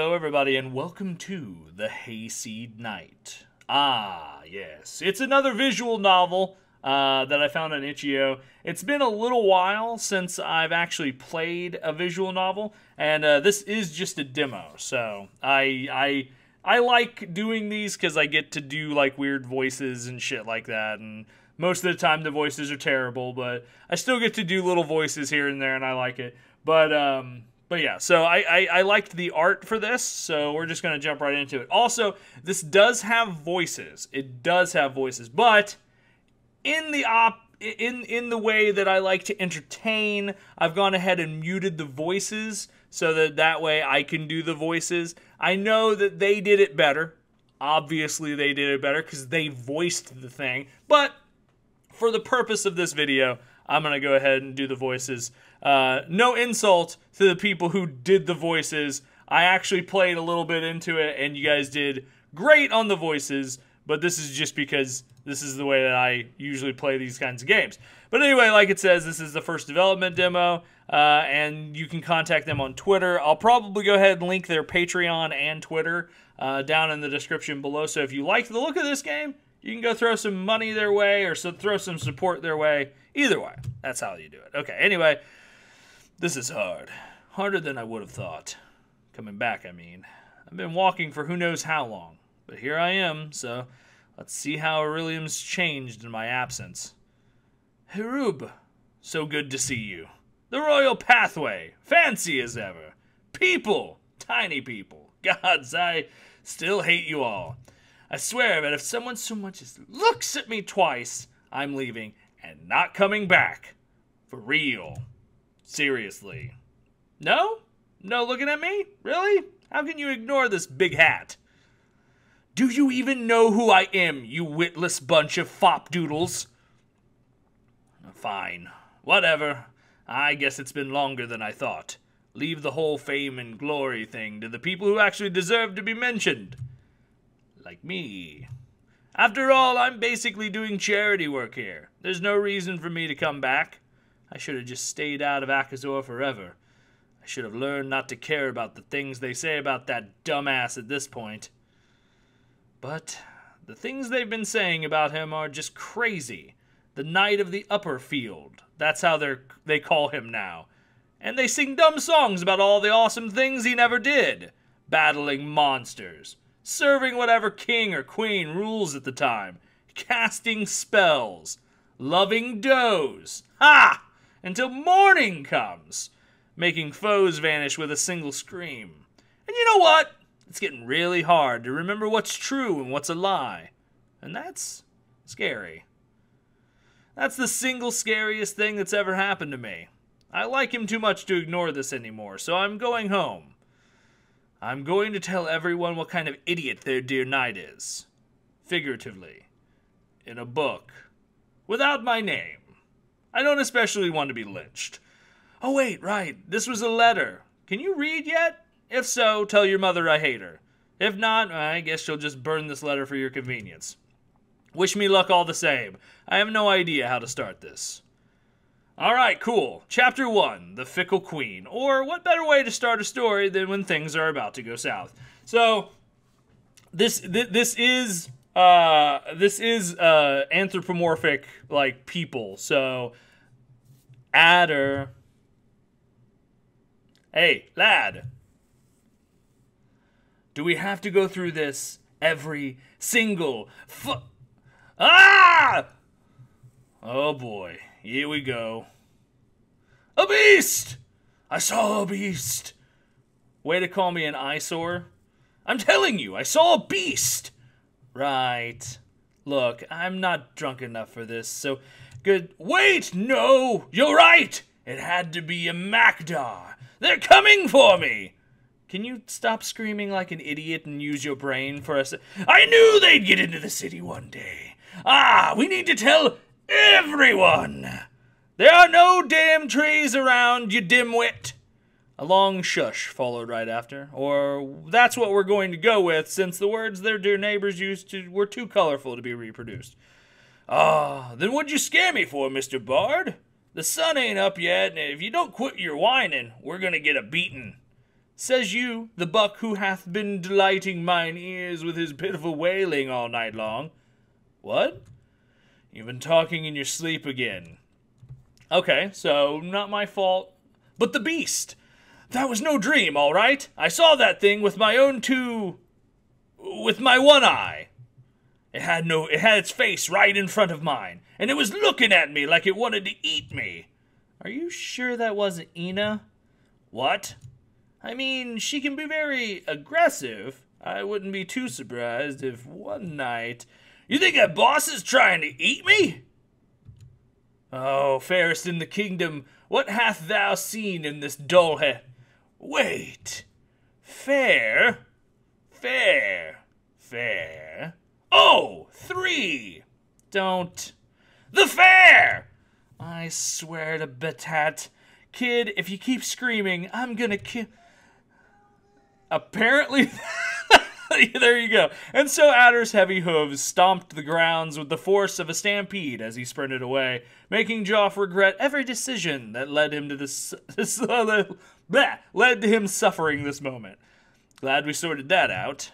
Hello everybody and welcome to the Hayseed Night. Ah, yes. It's another visual novel that I found on itch.io. It's been a little while since I've actually played a visual novel, and this is just a demo. So I like doing these because I get to do like weird voices and shit like that, and most of the time the voices are terrible, but I still get to do little voices here and there, and I like it. But yeah, so I liked the art for this, so we're just going to jump right into it. Also, this does have voices. It does have voices, but in the way that I like to entertain, I've gone ahead and muted the voices so that way I can do the voices. I know that they did it better. Obviously, they did it better because they voiced the thing, but for the purpose of this video, I'm going to go ahead and do the voices. No insult to the people who did the voices. I actually played a little bit into it, and you guys did great on the voices, but this is just because this is the way that I usually play these kinds of games. But anyway, like it says, this is the first development demo, and you can contact them on Twitter. I'll probably go ahead and link their Patreon and Twitter down in the description below, so if you like the look of this game, you can go throw some money their way or throw some support their way. Either way, that's how you do it. Okay, anyway, this is hard. Harder than I would have thought. Coming back, I mean. I've been walking for who knows how long, but here I am, so let's see how AreYouGaming's changed in my absence. Hirub, so good to see you. The Royal Pathway, fancy as ever. People, tiny people. Gods, I still hate you all. I swear that if someone so much as looks at me twice, I'm leaving and not coming back. For real. Seriously. No? No looking at me? Really? How can you ignore this big hat? Do you even know who I am, you witless bunch of fop-doodles? Fine. Whatever. I guess it's been longer than I thought. Leave the whole fame and glory thing to the people who actually deserve to be mentioned. Like me. After all, I'm basically doing charity work here. There's no reason for me to come back. I should have just stayed out of Akazor forever. I should have learned not to care about the things they say about that dumbass at this point. But the things they've been saying about him are just crazy. The Knight of the Upper Field. That's how they call him now. And they sing dumb songs about all the awesome things he never did. Battling monsters. Serving whatever king or queen rules at the time. Casting spells. Loving does. Ha! Until morning comes. Making foes vanish with a single scream. And you know what? It's getting really hard to remember what's true and what's a lie. And that's scary. That's the single scariest thing that's ever happened to me. I like him too much to ignore this anymore, so I'm going home. I'm going to tell everyone what kind of idiot their dear knight is. Figuratively. In a book. Without my name. I don't especially want to be lynched. Oh wait, right. This was a letter. Can you read yet? If so, tell your mother I hate her. If not, I guess she'll just burn this letter for your convenience. Wish me luck all the same. I have no idea how to start this. Alright, cool. Chapter 1, The Fickle Queen. Or, what better way to start a story than when things are about to go south? So, this is anthropomorphic, like, people. So, Adder. Hey, lad. Do we have to go through this every single Ah! Oh boy. Here we go. A beast! I saw a beast. Way to call me an eyesore. I'm telling you, I saw a beast. Right. Look, I'm not drunk enough for this, so good. Wait, no, you're right. It had to be a Makdar. They're coming for me. Can you stop screaming like an idiot and use your brain for us? I knew they'd get into the city one day. Ah, we need to tell everyone! There are no damn trees around, you dimwit! A long shush followed right after, or that's what we're going to go with, since the words their dear neighbors used were too colorful to be reproduced. Ah, then what'd you scare me for, Mr. Bard? The sun ain't up yet, and if you don't quit your whining, we're gonna get a beating. Says you, the buck who hath been delighting mine ears with his pitiful wailing all night long. What? You've been talking in your sleep again. Okay, so not my fault. But the beast! That was no dream, all right? I saw that thing with my own with my one eye. It had its face right in front of mine, and it was looking at me like it wanted to eat me. Are you sure that wasn't Ina? What? I mean, she can be very aggressive. I wouldn't be too surprised if one night... You think that boss is trying to eat me? Oh, fairest in the kingdom, what hath thou seen in this dull head? Wait. Fair. Oh, 3. Don't. The fair! I swear to Batat. Kid, if you keep screaming, I'm gonna kill... Apparently... There you go. And so Adder's heavy hooves stomped the grounds with the force of a stampede as he sprinted away, making Joff regret every decision that led him to led to him suffering this moment. Glad we sorted that out.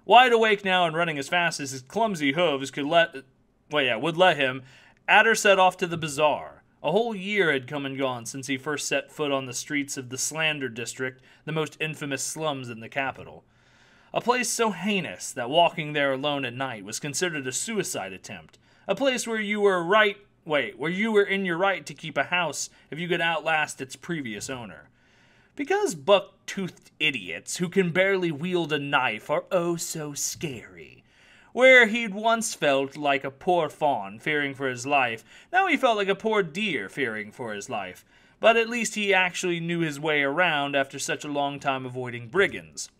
Wide awake now and running as fast as his clumsy hooves would let him, Adder set off to the bazaar. A whole year had come and gone since he first set foot on the streets of the Slander District, the most infamous slums in the capital. A place so heinous that walking there alone at night was considered a suicide attempt. A place where you were in your right to keep a house if you could outlast its previous owner. Because buck-toothed idiots who can barely wield a knife are oh so scary. Where he'd once felt like a poor fawn fearing for his life, now he felt like a poor deer fearing for his life. But at least he actually knew his way around after such a long time avoiding brigands.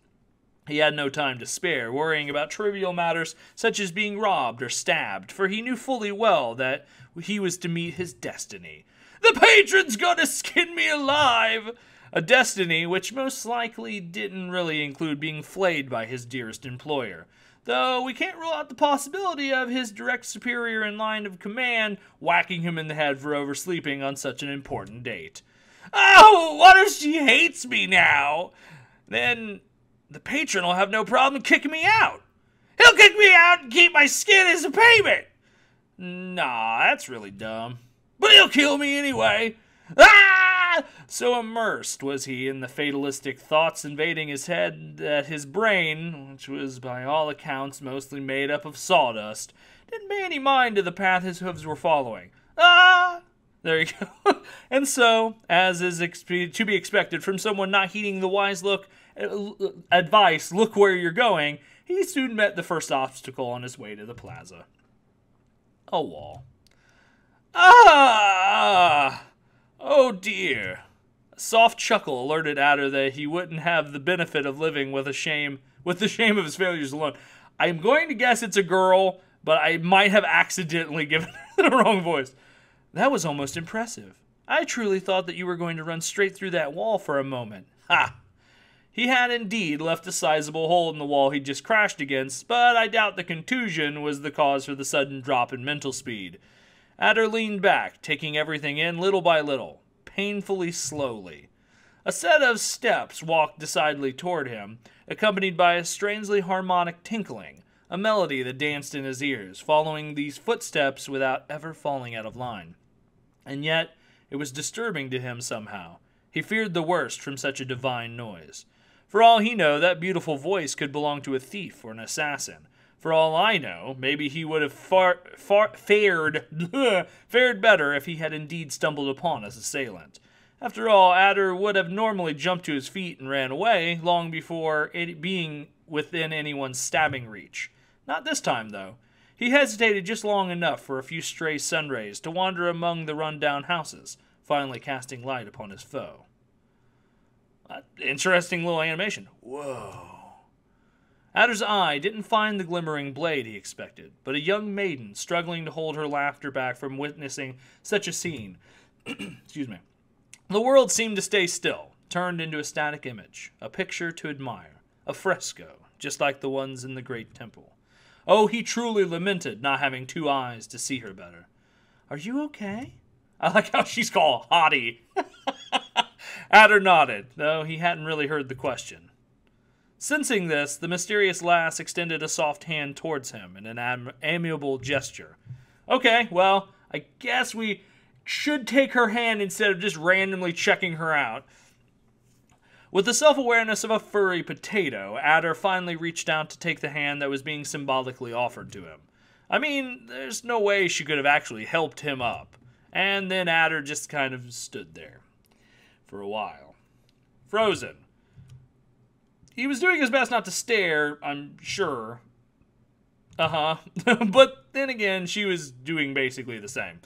He had no time to spare, worrying about trivial matters such as being robbed or stabbed, for he knew fully well that he was to meet his destiny. The patron's gonna skin me alive! A destiny which most likely didn't really include being flayed by his dearest employer. Though we can't rule out the possibility of his direct superior in line of command whacking him in the head for oversleeping on such an important date. Oh, what if she hates me now? Then... the patron will have no problem kicking me out. He'll kick me out and keep my skin as a payment. Nah, that's really dumb. But he'll kill me anyway. Ah! So immersed was he in the fatalistic thoughts invading his head that his brain, which was by all accounts mostly made up of sawdust, didn't pay any mind to the path his hooves were following. Ah! There you go. And so, as is to be expected from someone not heeding the wise advice, look where you're going, he soon met the first obstacle on his way to the plaza. A wall. Ah! Oh dear. A soft chuckle alerted Adder that he wouldn't have the benefit of living with the shame of his failures alone. I'm going to guess it's a girl, but I might have accidentally given her the wrong voice. That was almost impressive. I truly thought that you were going to run straight through that wall for a moment. Ha! He had indeed left a sizable hole in the wall he'd just crashed against, but I doubt the contusion was the cause for the sudden drop in mental speed. Adder leaned back, taking everything in little by little, painfully slowly. A set of steps walked decidedly toward him, accompanied by a strangely harmonic tinkling, a melody that danced in his ears, following these footsteps without ever falling out of line. And yet, it was disturbing to him somehow. He feared the worst from such a divine noise. For all he knew, that beautiful voice could belong to a thief or an assassin. For all I know, maybe he would have fared better if he had indeed stumbled upon his assailant. After all, Adder would have normally jumped to his feet and ran away, long before it being within anyone's stabbing reach. Not this time, though. He hesitated just long enough for a few stray sunrays to wander among the run-down houses, finally casting light upon his foe. Interesting little animation. Whoa. Adder's eye didn't find the glimmering blade he expected, but a young maiden struggling to hold her laughter back from witnessing such a scene. Excuse me. The world seemed to stay still, turned into a static image, a picture to admire, a fresco, just like the ones in the great temple. Oh, he truly lamented not having 2 eyes to see her better. Are you okay? I like how she's called Hottie. Adder nodded, though he hadn't really heard the question. Sensing this, the mysterious lass extended a soft hand towards him in an amiable gesture. Okay, well, I guess we should take her hand instead of just randomly checking her out. With the self-awareness of a furry potato, Adder finally reached out to take the hand that was being symbolically offered to him. I mean, there's no way she could have actually helped him up. And then Adder just kind of stood there for a while, frozen. He was doing his best not to stare, I'm sure. But then again, she was doing basically the same.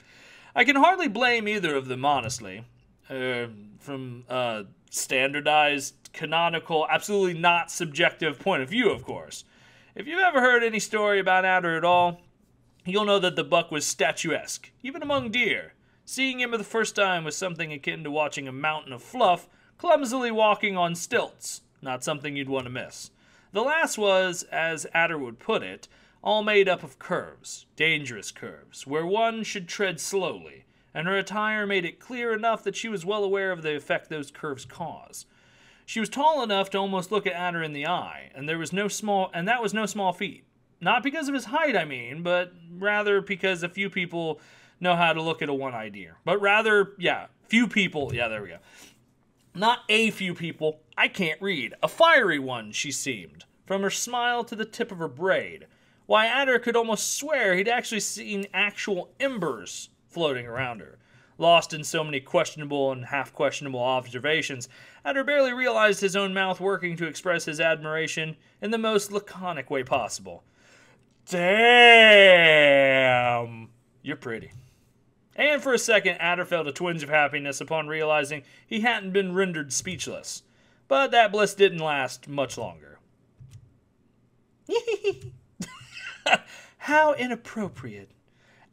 I can hardly blame either of them, honestly. From a standardized, canonical, absolutely not subjective point of view, of course. If you've ever heard any story about Adder at all, you'll know that the buck was statuesque, even among deer. Seeing him for the first time was something akin to watching a mountain of fluff clumsily walking on stilts. Not something you'd want to miss. The lass was, as Adder would put it, all made up of curves, dangerous curves, where one should tread slowly, and her attire made it clear enough that she was well aware of the effect those curves cause. She was tall enough to almost look at Adder in the eye, and that was no small feat. Not because of his height, I mean, but rather because a few people know how to look at a one-eyed deer. But rather, few people, there we go. Not a few people, I can't read. A fiery one, she seemed, from her smile to the tip of her braid. Why, Adder could almost swear he'd actually seen actual embers floating around her. Lost in so many questionable and half-questionable observations, Adder barely realized his own mouth working to express his admiration in the most laconic way possible. Damn! You're pretty. And for a second, Adder felt a twinge of happiness upon realizing he hadn't been rendered speechless. But that bliss didn't last much longer. How inappropriate.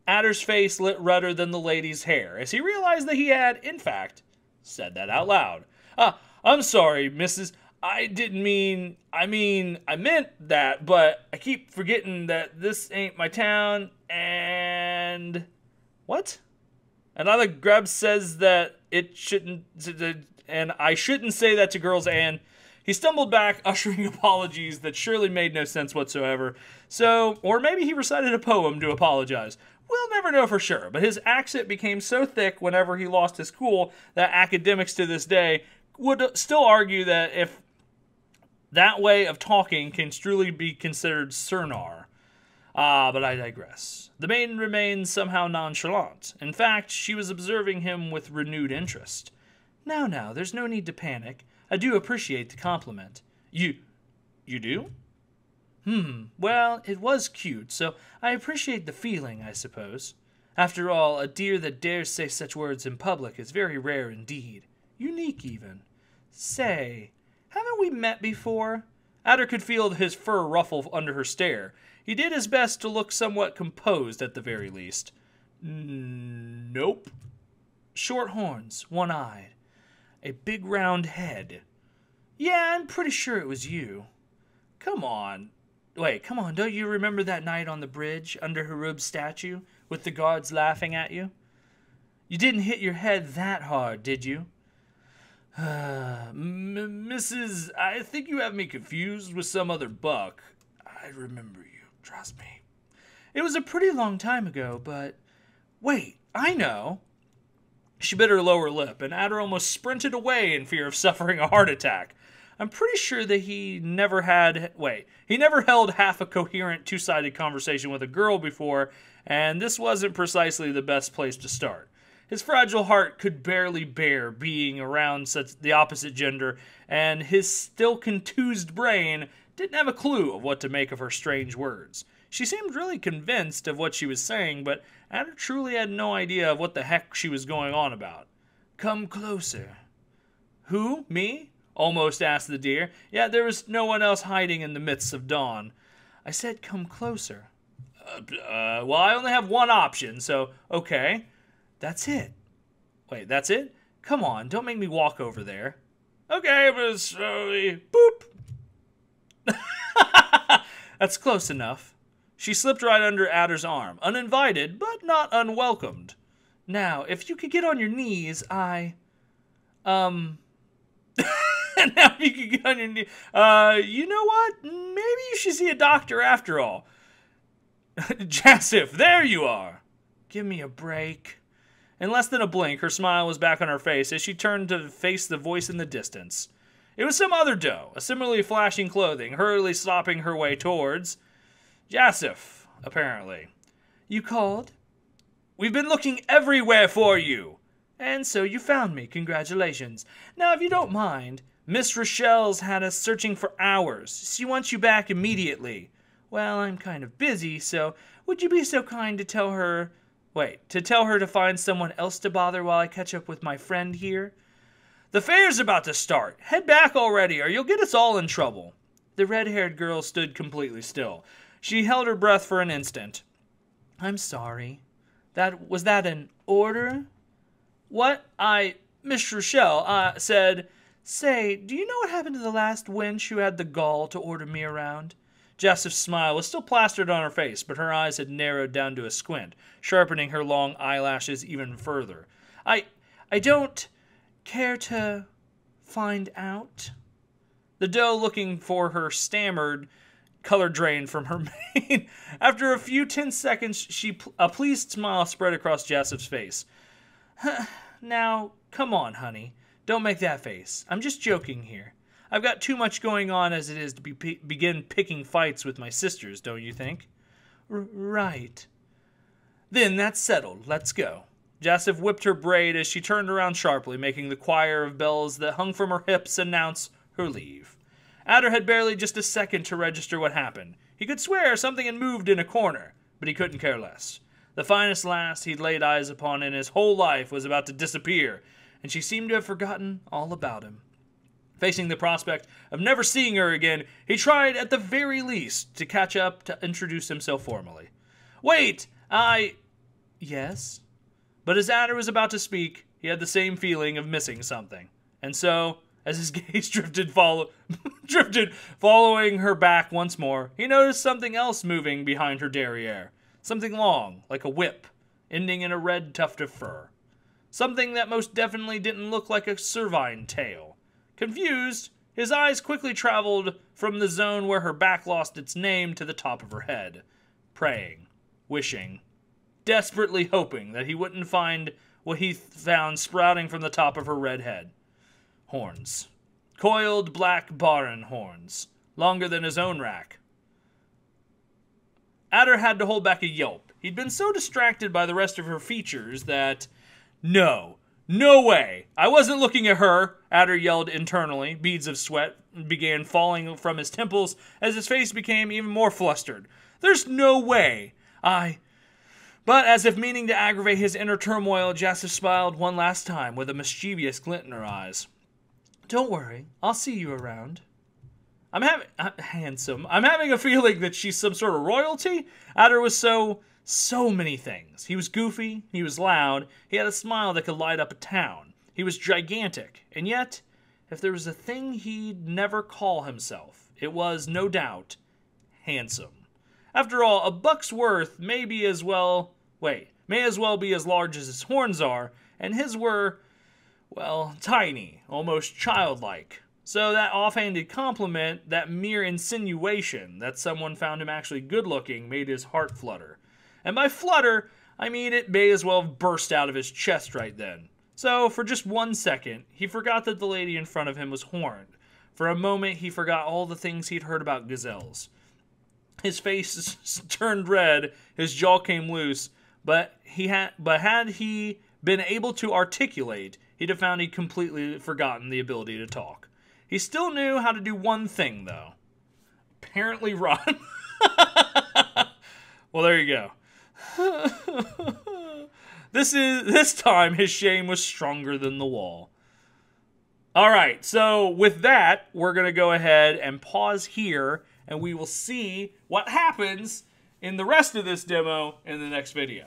Adder's face lit redder than the lady's hair as he realized that he had, in fact, said that out loud. I'm sorry, Mrs. I meant that, but I keep forgetting that this ain't my town, and... What? Another grub says that it shouldn't, and I shouldn't say that to girls, and he stumbled back, uttering apologies that surely made no sense whatsoever. So, or maybe he recited a poem to apologize. We'll never know for sure, but his accent became so thick whenever he lost his cool that academics to this day would still argue that if that way of talking can truly be considered surnar. But I digress. The maiden remained somehow nonchalant. In fact, she was observing him with renewed interest. Now, there's no need to panic. I do appreciate the compliment. You do? Well, it was cute, so I appreciate the feeling, I suppose. After all, a deer that dares say such words in public is very rare indeed. Unique, even. Say, haven't we met before? Adder could feel his fur ruffle under her stare. He did his best to look somewhat composed at the very least. Nope. Short horns, one-eyed. A big round head. Yeah, I'm pretty sure it was you. Come on, don't you remember that night on the bridge under Harub's statue with the guards laughing at you? You didn't hit your head that hard, did you? Mrs., I think you have me confused with some other buck. I remember you. Trust me. It was a pretty long time ago, but... Wait, I know. She bit her lower lip, and Adder almost sprinted away in fear of suffering a heart attack. I'm pretty sure that he never held half a coherent two-sided conversation with a girl before, and this wasn't precisely the best place to start. His fragile heart could barely bear being around the opposite gender, and his still contused brain didn't have a clue of what to make of her strange words. She seemed really convinced of what she was saying, but Adder truly had no idea of what the heck she was going on about. Come closer. Who? Me? Almost asked the deer. Yeah, there was no one else hiding in the midst of dawn. I said come closer. Well, I only have one option, so okay. That's it. Wait, that's it? Come on, don't make me walk over there. Okay, but slowly. Boop. That's close enough. She slipped right under Adder's arm, uninvited, but not unwelcomed. Now, if you could get on your knees, And now you can get on your knee. You know what? Maybe you should see a doctor after all. Jasif, there you are. Give me a break. In less than a blink, her smile was back on her face as she turned to face the voice in the distance. It was some other doe, a similarly flashing clothing, hurriedly slopping her way towards Jasif, apparently. You called? We've been looking everywhere for you. And so you found me. Congratulations. Now, if you don't mind, Miss Rochelle's had us searching for hours. She wants you back immediately. Well, I'm kind of busy, so would you be so kind to tell her... to tell her to find someone else to bother while I catch up with my friend here? The fair's about to start. Head back already, or you'll get us all in trouble. The red-haired girl stood completely still. She held her breath for an instant. I'm sorry. Was that an order? What? Miss Rochelle, said, Say, do you know what happened to the last wench who had the gall to order me around? Jasif's smile was still plastered on her face, but her eyes had narrowed down to a squint, sharpening her long eyelashes even further. I don't care to find out? The doe looking for her stammered, color drained from her mane. After a few tense seconds, a pleased smile spread across Jasif's face. Now, come on, honey. Don't make that face. I'm just joking here. I've got too much going on as it is to begin picking fights with my sisters, don't you think? Right. Then that's settled. Let's go. Jasif whipped her braid as she turned around sharply, making the choir of bells that hung from her hips announce her leave. Adder had barely just a second to register what happened. He could swear something had moved in a corner, but he couldn't care less. The finest lass he'd laid eyes upon in his whole life was about to disappear, and she seemed to have forgotten all about him. Facing the prospect of never seeing her again, he tried at the very least to catch up to introduce himself formally. Wait, Yes? But as Adder was about to speak, he had the same feeling of missing something. And so, as his gaze drifted following her back once more, he noticed something else moving behind her derriere. Something long, like a whip, ending in a red tuft of fur. Something that most definitely didn't look like a cervine tail. Confused, his eyes quickly traveled from the zone where her back lost its name to the top of her head. Praying, wishing, desperately hoping that he wouldn't find what he found sprouting from the top of her red head. Horns. Coiled black barren horns, longer than his own rack. Adder had to hold back a yelp. He'd been so distracted by the rest of her features that... No way! I wasn't looking at her, Adder yelled internally. Beads of sweat began falling from his temples as his face became even more flustered. There's no way! But as if meaning to aggravate his inner turmoil, Jasif smiled one last time with a mischievous glint in her eyes. Don't worry, I'll see you around. Handsome. I'm having a feeling that she's some sort of royalty. Adder was so many things. He was goofy, he was loud, he had a smile that could light up a town. He was gigantic, and yet, if there was a thing he'd never call himself, it was, no doubt, handsome. After all, a buck's worth may as well be as large as his horns are, and his were, well, tiny, almost childlike. So that offhanded compliment, that mere insinuation that someone found him actually good-looking, made his heart flutter. And by flutter, I mean it may as well have burst out of his chest right then. So, for just 1 second, he forgot that the lady in front of him was horned. For a moment, he forgot all the things he'd heard about gazelles. His face turned red, his jaw came loose, but had he been able to articulate, he'd have found he'd completely forgotten the ability to talk. He still knew how to do one thing, though. Apparently run. Well, there you go. This time, his shame was stronger than the wall. Alright, so with that, we're going to go ahead and pause here, and we will see what happens in the rest of this demo in the next video.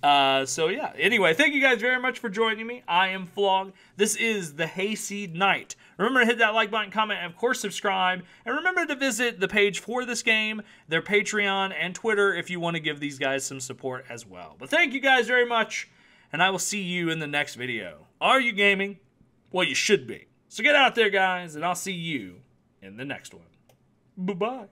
So yeah, anyway, thank you guys very much for joining me. I am Flog. This is the Hayseed Night. Remember to hit that like button, comment, and of course subscribe. And remember to visit the page for this game, their Patreon, and Twitter if you want to give these guys some support as well. But thank you guys very much, and I will see you in the next video. Are you gaming? Well, you should be. So get out there, guys, and I'll see you in the next one. Bye-bye.